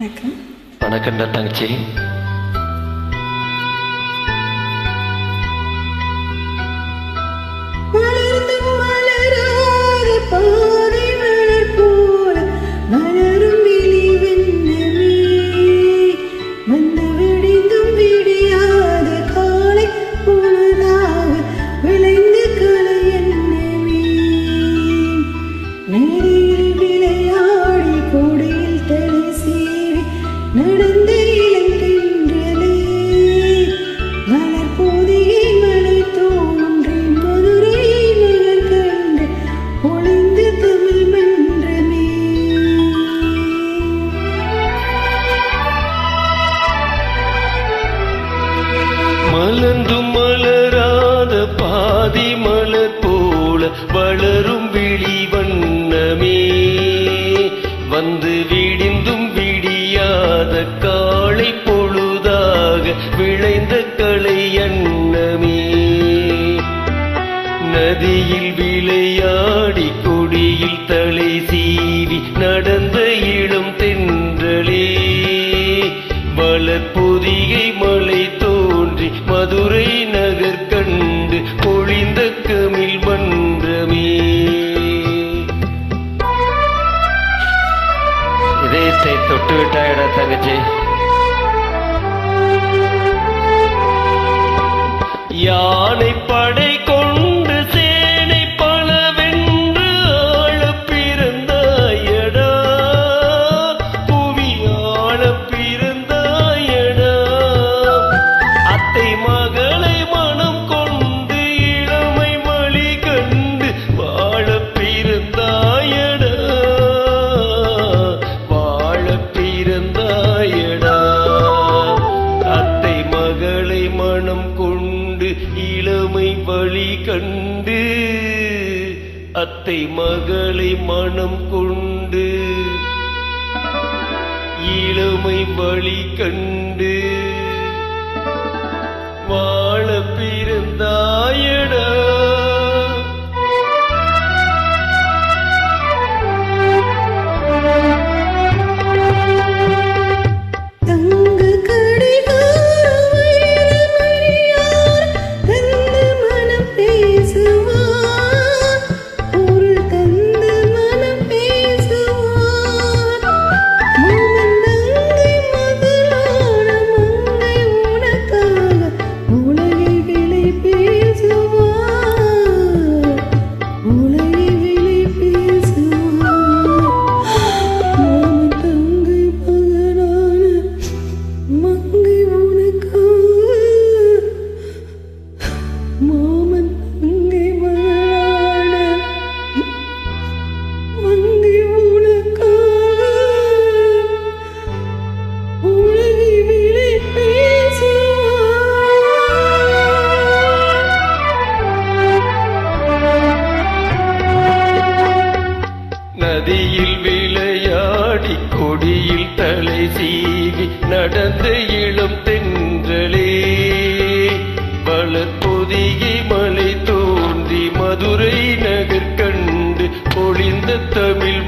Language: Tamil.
வணக்கம். வணக்கம்டா தங்கச்சி. மலர்ந்தும் மலராத பாதை மலர் போல மலரும் விழி வெண்ணமே, வந்து விடிந்தும் விடியாத காலை பொழுதாக விளைந்த கலை எண்ணமே, நேரில் விளையாடி கொடியில் தலை சீவி நடந்த இளந்தென்றலே, மலர் பொதியை மலை தோன்றி மதுரை நகர் கண்டு ஒளிந்த தமிழ் மன்றமே. மலர்ந்தும் மலராத பாதி மலர் போல வளரும் விழி வண்ணமே, வந்து விடிந்தும் விடியாத காலை பொழுதாக விளைந்த கலை எண்ணமே, நதியில் விளையாடி கொடியில் தலை சீவி நடந்த இளம் தென்றலே, வளர்பொதிகை மலை தோன்றி மதுரை நகர் கண்டு பொழிந்த கமிழ் மன்றமே. இதயத்தை தொட்டு விட்டாயடா தங்கச்சி. யானை படை கொண்டு சேனை பலவென்று ஆள பிறந்தாயடா, புவி ஆள பிறந்தாயடா, அத்தை மகளை மனம் கொண்டு இளமை மொழி கண்டு வாழ பிறந்தாயடா, வாழ பிறந்தாயடா, அத்தை மகளை மனம் கொண்டு இளமை வழி கண்டு, அத்தை மகளை மனம் கொண்டு இளமை வழி கண்டு வாழ பிறந்தாயடா. தங்க கடிகாரம் வைரமணியார் தந்த மனம் பேசுவார், பொருள் தந்த மனம் பேசுவார், மாமன் தங்கை மகளான மங்கை உனக்காக உலகை விலை பேசுவார், உலகை விலை பேசுவார், மாமன் தங்கை மகளான மங்கை உனக்காக, மாமன் தங்கை மகளான மங்கை உனக்காக உலகை விலை பேசுவார். நதியில் விளையாடி கொடியில் தலை சீவி நடந்த இளம் தென்றலே, வளர்பொதிகை மலை தோன்றி மதுரை நகர் கண்டு பொழிந்த தமிழ்